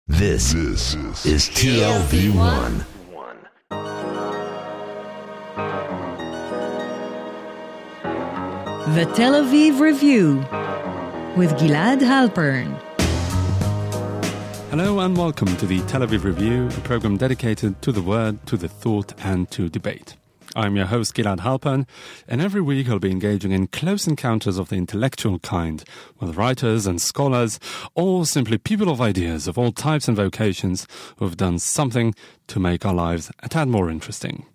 This is TLV1. The Tel Aviv Review with Gilad Halpern. Hello and welcome to the Tel Aviv Review, a program dedicated to the word, to the thought and to debate. I'm your host Gilad Halpern, and every week I'll be engaging in close encounters of the intellectual kind with writers and scholars, or simply people of ideas of all types and vocations who have done something to make our lives a tad more interesting.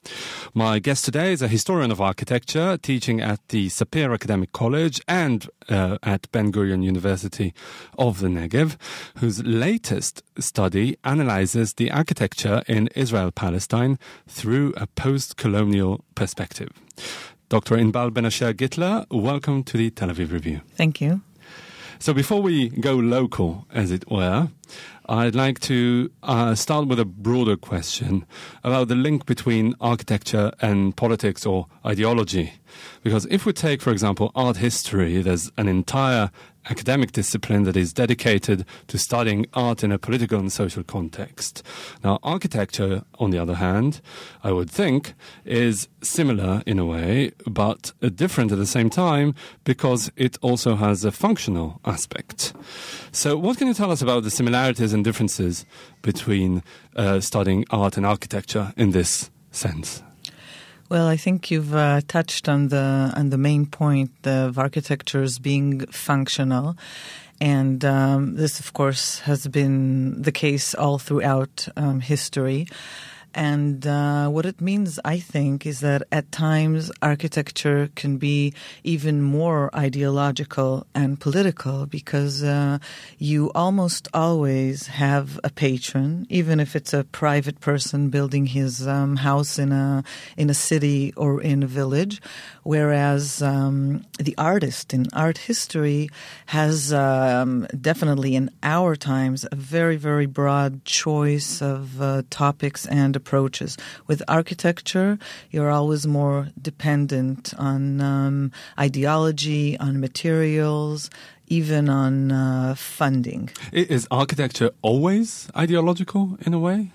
My guest today is a historian of architecture teaching at the Sapir Academic College and at Ben-Gurion University of the Negev, whose latest study analyzes the architecture in Israel-Palestine through a post-colonial perspective. Dr. Inbal Ben-Asher Gitler, welcome to the Tel Aviv Review. Thank you. So before we go local, as it were, I'd like to start with a broader question about the link between architecture and politics or ideology. Because if we take, for example, art history, there's an entire academic discipline that is dedicated to studying art in a political and social context. Now, architecture, on the other hand, I would think, is similar in a way, but different at the same time because it also has a functional aspect. So what can you tell us about the similarities and differences between studying art and architecture in this sense? Well, I think you've touched on the main point of architecture as being functional. And this, of course, has been the case all throughout history. And what it means, I think, is that at times architecture can be even more ideological and political because you almost always have a patron, even if it's a private person building his house in a city or in a village, whereas the artist in art history has definitely in our times a very, very broad choice of topics and approaches. With architecture, you're always more dependent on ideology, on materials, even on funding. Is architecture always ideological in a way?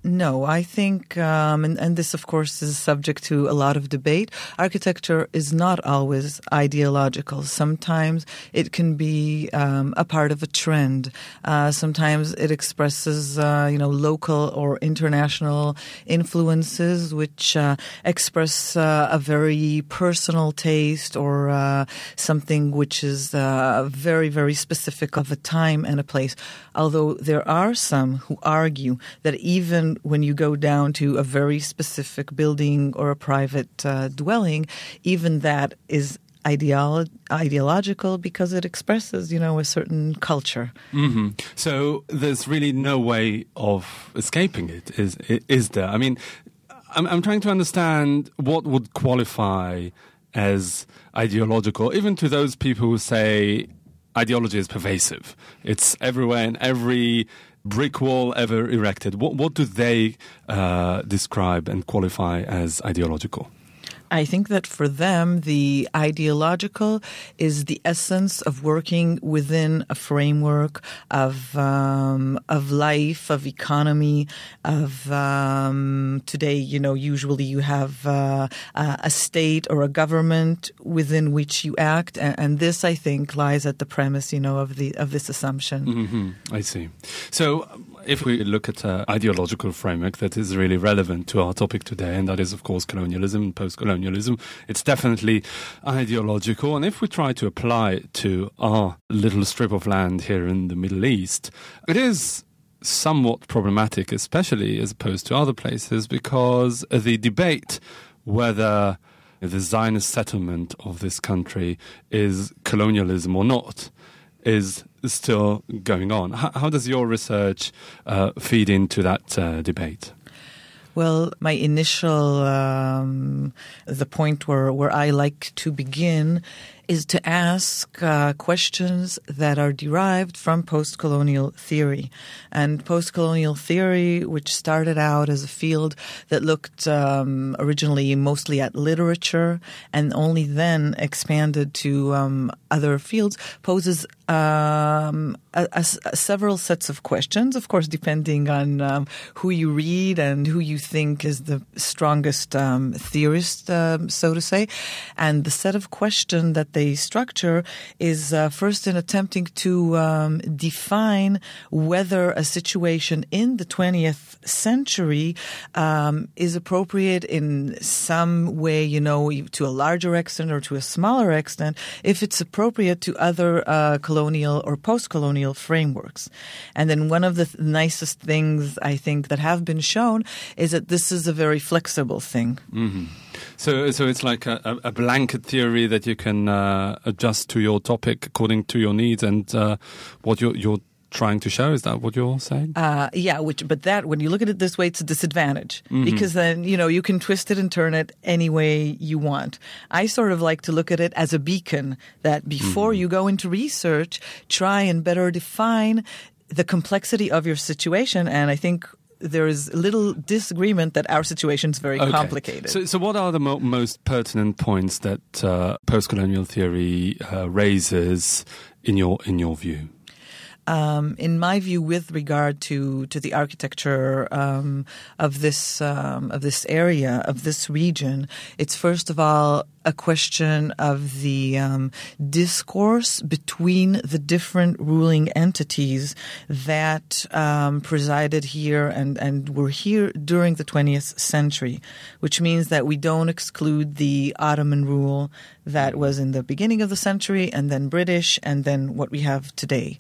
No, I think, and this, of course, is subject to a lot of debate. Architecture is not always ideological. Sometimes it can be a part of a trend. Sometimes it expresses, local or international influences, which express a very personal taste or something which is very, very specific of a time and a place. Although there are some who argue that even when you go down to a very specific building or a private dwelling, even that is ideological because it expresses, a certain culture. Mm-hmm. So there's really no way of escaping it, is there? I mean, I'm trying to understand what would qualify as ideological, even to those people who say ideology is pervasive. It's everywhere in every brick wall ever erected. What do they describe and qualify as ideological? I think that for them, the ideological is the essence of working within a framework of life, of economy, of today. Usually you have a state or a government within which you act, and this, I think, lies at the premise, of this assumption. Mm-hmm. I see. So, if we look at an ideological framework that is really relevant to our topic today, and that is, of course, colonialism and post-colonialism, it's definitely ideological. And if we try to apply it to our little strip of land here in the Middle East, it is somewhat problematic, especially as opposed to other places, because the debate whether the Zionist settlement of this country is colonialism or not is still going on. How does your research feed into that debate? Well, my initial, the point where I like to begin is to ask questions that are derived from post-colonial theory. And post-colonial theory, which started out as a field that looked originally mostly at literature and only then expanded to other fields, poses several sets of questions, of course, depending on who you read and who you think is the strongest theorist, so to say. And the set of questions that they structure is first in attempting to define whether a situation in the 20th century is appropriate in some way, to a larger extent or to a smaller extent, if it's appropriate to other colonial or post-colonial frameworks. And then one of the nicest things I think that have been shown is that this is a very flexible thing. Mm-hmm. So it's like a blanket theory that you can adjust to your topic according to your needs and what you're trying to show. Is that what you're saying? Yeah, but that, when you look at it this way, it's a disadvantage because then, you can twist it and turn it any way you want. I sort of like to look at it as a beacon that before you go into research, try and better define the complexity of your situation. And I think there is little disagreement that our situation is very complicated. So what are the most pertinent points that post-colonial theory raises in your view? In my view, with regard to the architecture of this area, of this region, it's first of all a question of the discourse between the different ruling entities that presided here and were here during the 20th century, which means that we don't exclude the Ottoman rule that was in the beginning of the century, and then British, and then what we have today.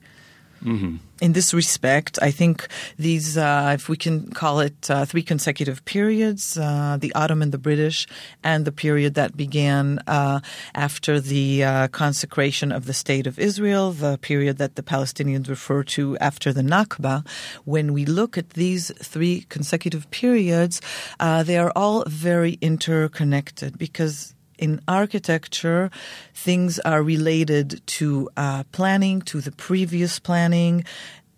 Mm-hmm. In this respect, I think these, if we can call it three consecutive periods, the Ottoman, the British, and the period that began after the consecration of the State of Israel, the period that the Palestinians refer to after the Nakba, when we look at these three consecutive periods, they are all very interconnected because in architecture, things are related to planning, to the previous planning,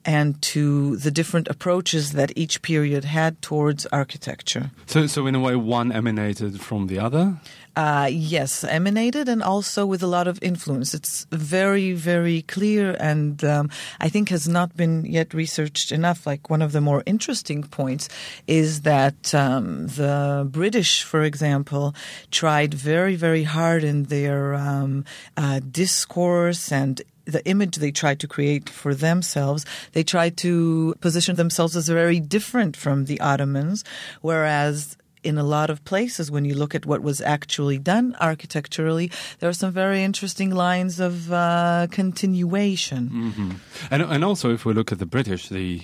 and to the different approaches that each period had towards architecture. So in a way, one emanated from the other? Yes, emanated and also with a lot of influence. It's very, very clear and I think has not been yet researched enough. Like one of the more interesting points is that the British, for example, tried very, very hard in their discourse and the image they tried to create for themselves. They tried to position themselves as very different from the Ottomans, whereas in a lot of places, when you look at what was actually done architecturally, there are some very interesting lines of continuation. Mm-hmm. And also, if we look at the British, the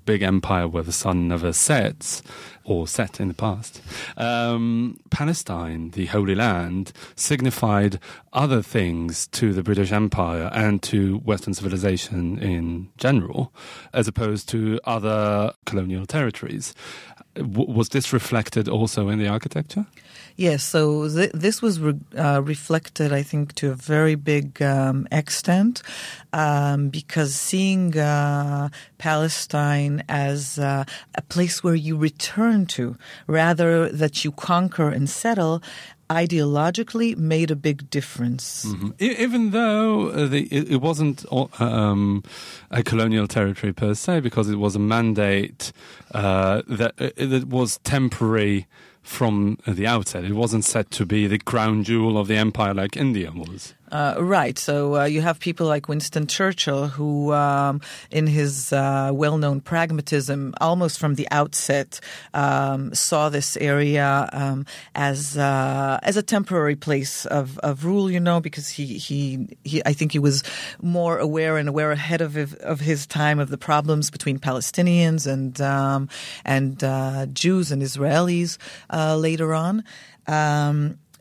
big empire where the sun never sets, or set in the past, Palestine, the Holy Land, signified other things to the British Empire and to Western civilization in general, as opposed to other colonial territories. Was this reflected also in the architecture? Yes, so this was reflected, I think, to a very big extent because seeing Palestine as a place where you return to rather that you conquer and settle ideologically made a big difference. Mm-hmm. Even though it wasn't a colonial territory per se, because it was a mandate that was temporary from the outset. It wasn't set to be the crown jewel of the empire like India was. Right. So you have people like Winston Churchill who, in his well-known pragmatism, almost from the outset, saw this area as a temporary place of rule, because he I think he was more aware ahead of his time of the problems between Palestinians and Jews and Israelis later on.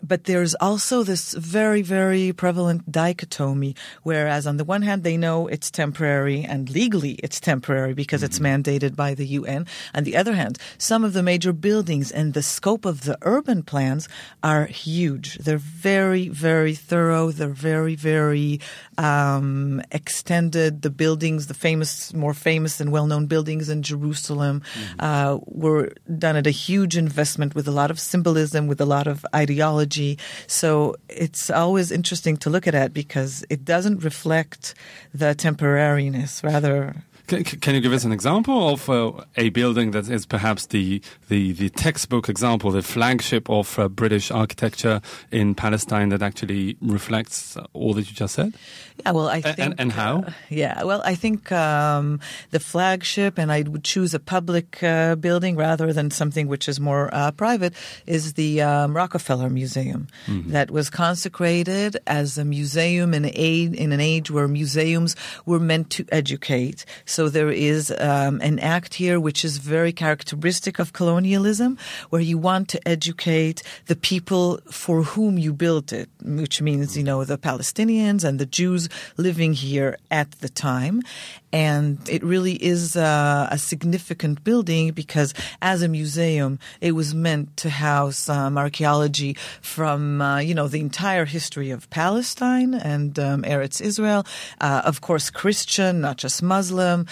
But there's also this very, very prevalent dichotomy, whereas on the one hand, they know it's temporary and legally it's temporary because it's mandated by the UN. On the other hand, some of the major buildings and the scope of the urban plans are huge. They're very, very thorough. They're very, very extended. The buildings, the more famous and well-known buildings in Jerusalem were done at a huge investment with a lot of symbolism, with a lot of ideology. So it's always interesting to look at it because it doesn't reflect the temporariness, rather. Can you give us an example of a building that is perhaps the textbook example, the flagship of British architecture in Palestine that actually reflects all that you just said? Yeah, well, I think... And how? I think the flagship, and I would choose a public building rather than something which is more private, is the Rockefeller Museum that was consecrated as a museum in an age where museums were meant to educate. So there is an act here which is very characteristic of colonialism, where you want to educate the people for whom you built it, which means, the Palestinians and the Jews living here at the time. And it really is a significant building because as a museum, it was meant to house archaeology from, the entire history of Palestine and Eretz Israel. Of course, Christian, not just Muslim,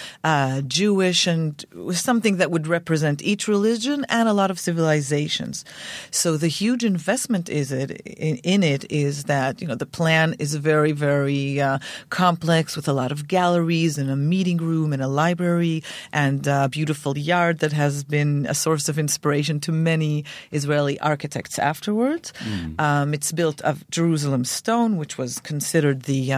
Jewish, and something that would represent each religion and a lot of civilizations. So the huge investment in it is that, the plan is very, very complex with a lot of galleries and a meeting room and a library and a beautiful yard that has been a source of inspiration to many Israeli architects afterwards. It's built of Jerusalem stone, which was considered the,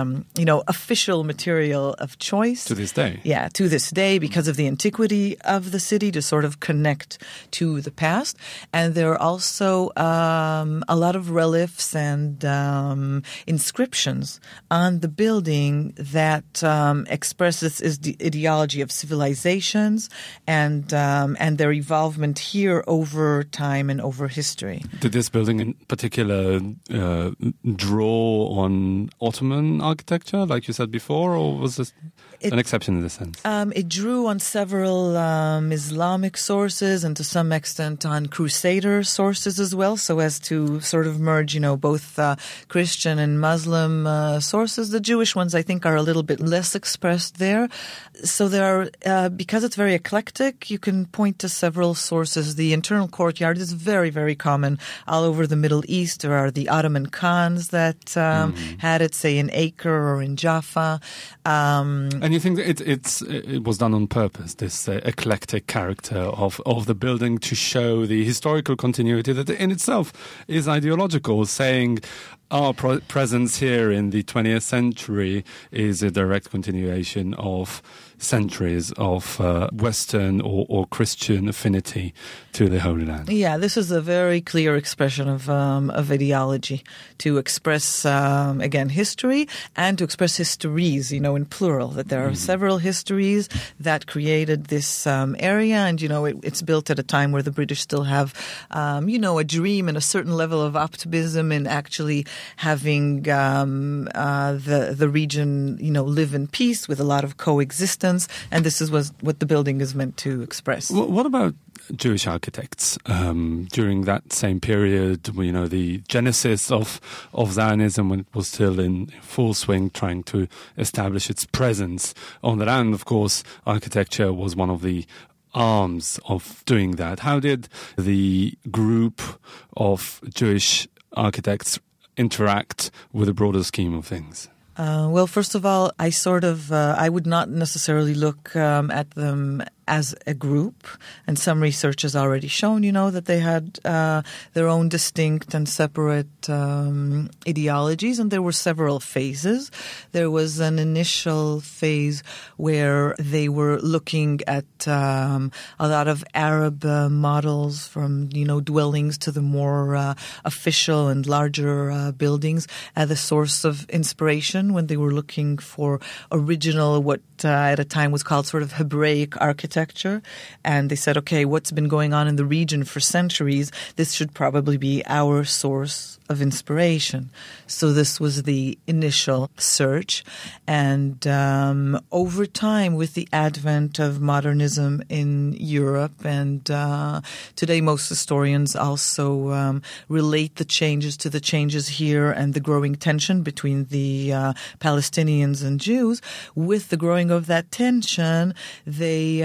official material of choice. To this day. Yeah, to this day because of the antiquity of the city to sort of connect to the past. And there are also a lot of reliefs and inscriptions on the building that expresses the ideology of civilizations and their evolvement here over time and over history. Did this building in particular draw on Ottoman architecture, like you said before, or was this an exception in this sense? It drew on several Islamic sources and to some extent on Crusader sources as well, so as to sort of merge, both Christian and Muslim sources. The Jewish ones, I think, are a little bit less expressed there. So there are, because it's very eclectic, you can point to several sources. The internal courtyard is very, very common all over the Middle East. There are the Ottoman Khans that had it, say, in Acre or in Jaffa. And you think that it was done on purpose, this eclectic character of the building, to show the historical continuity that in itself is ideological, saying our presence here in the 20th century is a direct continuation of centuries of Western or Christian affinity to the Holy Land. Yeah, this is a very clear expression of ideology to express, again, history and to express histories, in plural, that there are several histories that created this area. And, it's built at a time where the British still have, a dream and a certain level of optimism in actually having the region, live in peace with a lot of coexistence. And this is what the building is meant to express. What about Jewish architects during that same period? The genesis of Zionism, when it was still in full swing, trying to establish its presence on the land. Of course, architecture was one of the arms of doing that. How did the group of Jewish architects interact with the broader scheme of things? Well, first of all, I would not necessarily look at them as a group, and some research has already shown, that they had their own distinct and separate ideologies, and there were several phases. There was an initial phase where they were looking at a lot of Arab models, from dwellings to the more official and larger buildings, as a source of inspiration when they were looking for original, what at a time was called sort of Hebraic architecture. architecture. And they said, okay, what's been going on in the region for centuries? This should probably be our source of inspiration. So this was the initial search. And over time, with the advent of modernism in Europe, and today most historians also relate the changes to the changes here and the growing tension between the Palestinians and Jews. With the growing of that tension, they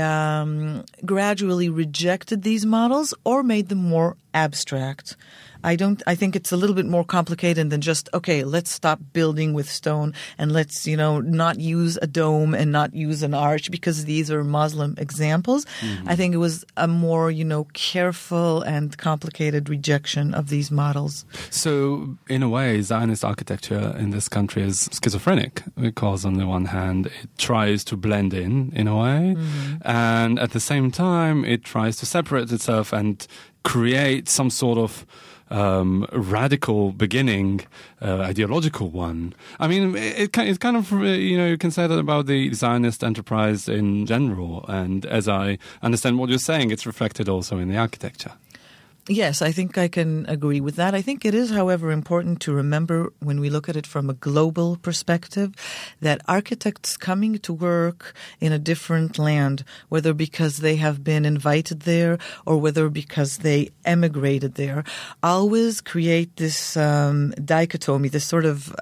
gradually rejected these models or made them more abstract. I think it's a little bit more complicated than just, okay, let's stop building with stone and let's, not use a dome and not use an arch because these are Muslim examples. Mm-hmm. I think it was a more, careful and complicated rejection of these models. So, in a way, Zionist architecture in this country is schizophrenic because on the one hand, it tries to blend in a way, mm-hmm. and at the same time, it tries to separate itself and create some sort of radical beginning, ideological one. I mean, it kind of, you can say that about the Zionist enterprise in general. And as I understand what you're saying, it's reflected also in the architecture. Yes, I think I can agree with that. I think it is, however, important to remember when we look at it from a global perspective that architects coming to work in a different land, whether because they have been invited there or whether because they emigrated there, always create this dichotomy. This sort of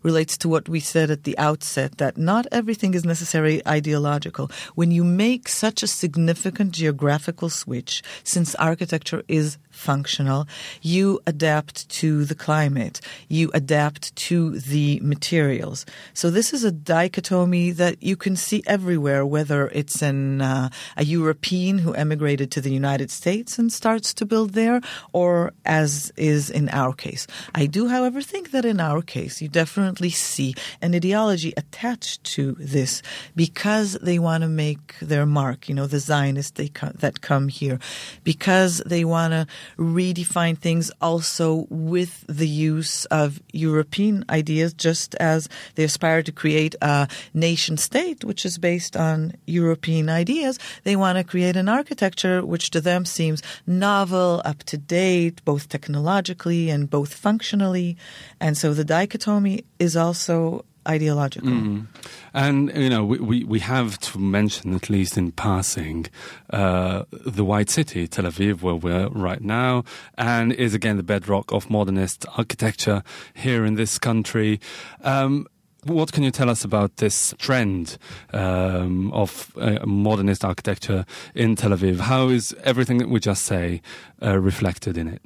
relates to what we said at the outset, that not everything is necessarily ideological. When you make such a significant geographical switch, since architecture is functional, you adapt to the climate, you adapt to the materials. So this is a dichotomy that you can see everywhere, whether it's in a European who emigrated to the United States and starts to build there, or as is in our case. I do, however, think that in our case, you definitely see an ideology attached to this because they want to make their mark, the Zionists that come here, because they want to redefine things also with the use of European ideas, just as they aspire to create a nation state which is based on European ideas. They want to create an architecture which to them seems novel, up to date, both technologically and both functionally. And so the dichotomy is also ideological. Mm. And, we have to mention, at least in passing, the White City, Tel Aviv, where we're right now, and is again the bedrock of modernist architecture here in this country. What can you tell us about this trend of modernist architecture in Tel Aviv? How is everything that we just say reflected in it?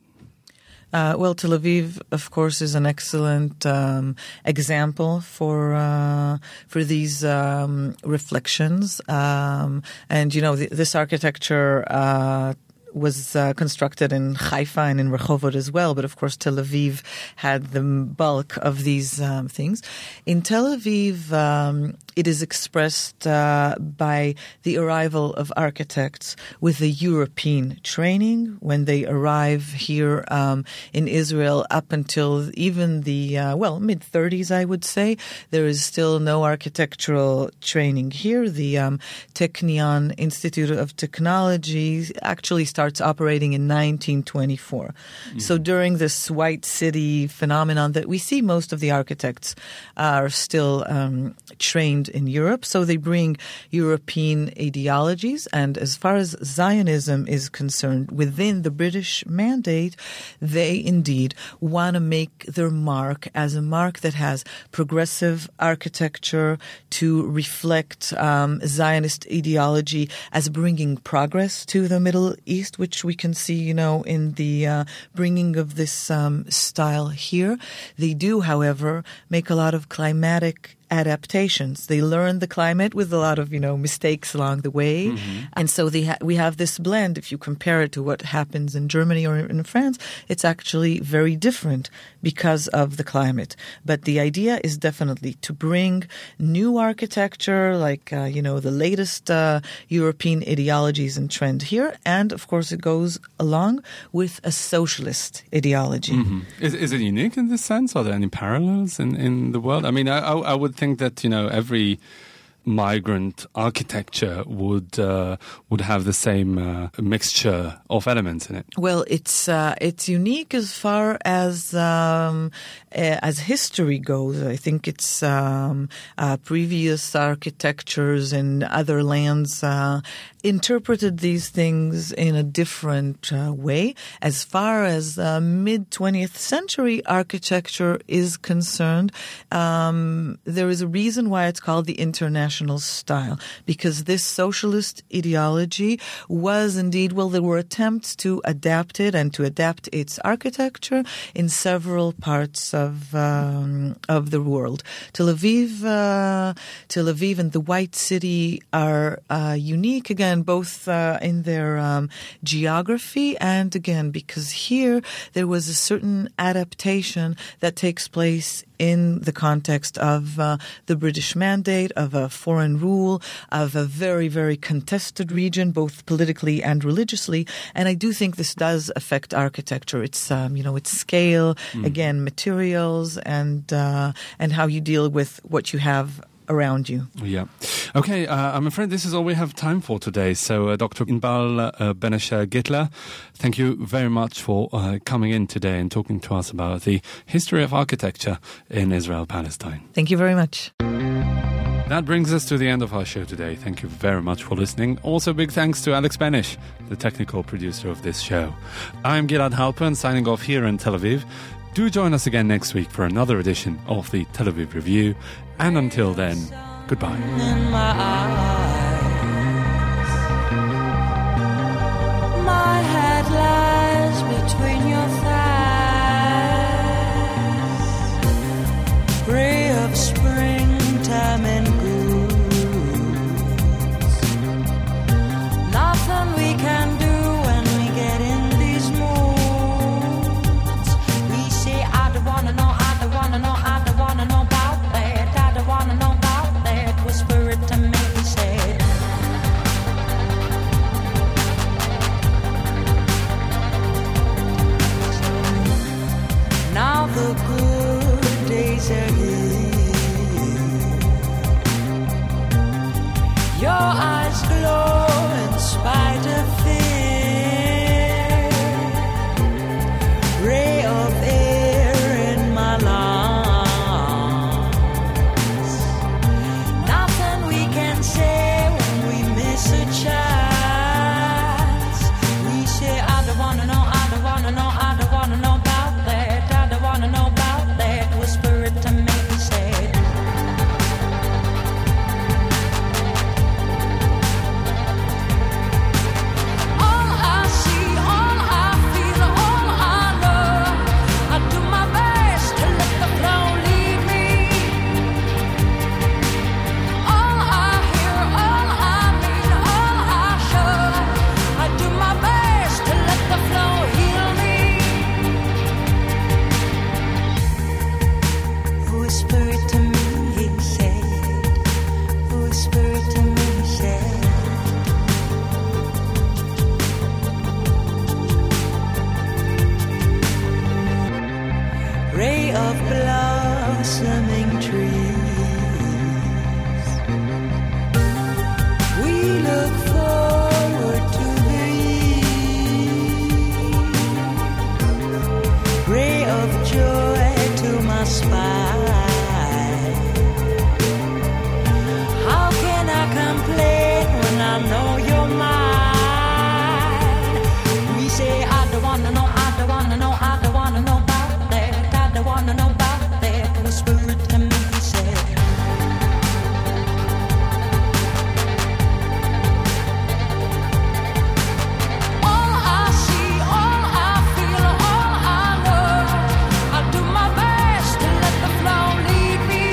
Well, Tel Aviv, of course, is an excellent example for these reflections. And this architecture was constructed in Haifa and in Rehovot as well, but of course Tel Aviv had the bulk of these things. In Tel Aviv, it is expressed by the arrival of architects with a European training. When they arrive here in Israel, up until even the mid-30s, I would say, there is still no architectural training here. The Technion Institute of Technology actually starts operating in 1924. Mm-hmm. So during this white city phenomenon that we see, most of the architects are still trained in Europe. So they bring European ideologies. And as far as Zionism is concerned, within the British mandate, they indeed want to make their mark as a mark that has progressive architecture to reflect Zionist ideology as bringing progress to the Middle East, which we can see, in the bringing of this style here. They do, however, make a lot of climatic adaptations. They learn the climate with a lot of, mistakes along the way. Mm-hmm. And so we have this blend. If you compare it to what happens in Germany or in France, it's actually very different because of the climate. But the idea is definitely to bring new architecture, like, the latest European ideologies and trend here. And, of course, it goes along with a socialist ideology. Mm-hmm. Is it unique in this sense? Are there any parallels in the world? I mean, I would think that, every migrant architecture would have the same mixture of elements in it? Well, it's unique as far as history goes. I think it's previous architectures in other lands interpreted these things in a different way. As far as mid-20th century architecture is concerned, there is a reason why it's called the international style, because this socialist ideology was indeed, well, there were attempts to adapt it and to adapt its architecture in several parts of the world. Tel Aviv and the White City are unique, again, both in their geography and, again, because here there was a certain adaptation that takes place in the context of the British Mandate, of a foreign rule, of a very, very contested region, both politically and religiously. And I do think this does affect architecture. It's, its scale, again, materials, and how you deal with what you have around you. Yeah. Okay, I'm afraid this is all we have time for today. So, Dr. Inbal Ben-Asher Gitler, thank you very much for coming in today and talking to us about the history of architecture in Israel-Palestine. Thank you very much. That brings us to the end of our show today. Thank you very much for listening. Also, big thanks to Alex Benish, the technical producer of this show. I'm Gilad Halpern, signing off here in Tel Aviv. Do join us again next week for another edition of the Tel Aviv Review. And until then, goodbye. In my eyes, my head lies between your thighs. Ray of springtime and goods. Nothing we can do when we get in these moods. We say, I don't wanna know, I don't wanna know, I don't wanna know about that. I don't wanna know about that. Whisper it to me, say. Now the good days are here. Your eyes glow in spite of fear. Ray of air in my lungs. Nothing we can say when we miss a chance. We say, I don't wanna know, I don't wanna know, I don't wanna know about that. I don't wanna know about that. Whisper it to me, say. All I see, all I feel, all I know, I do my best to let the flow lead me. All I hear, all I mean, all I show, I do my best to let the flow heal me. Whisper it to me, he said. Whisper it to me, he said. Ray of blossoming trees. We look forward to the eve. Ray of joy to my spine. How can I complain when I know you're mine? We say, I don't wanna know, I don't wanna know, I don't wanna know about that. I don't wanna know about that. Whisper it to me, say. All I see, all I feel, all I know, I do my best to let the flow lead me.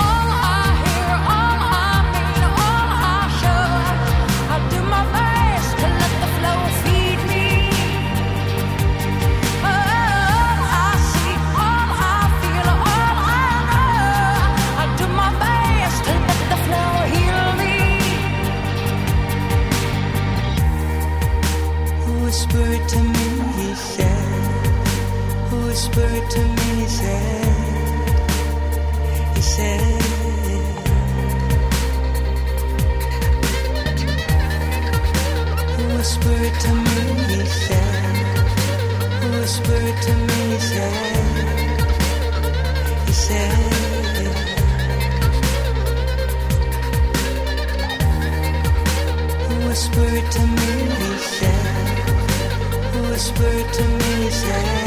All I hear, all I mean, he said. Whisper it to me, he said. Whisper it to me, he said. He said. Whisper it to me, he said. Whisper it to me, he said.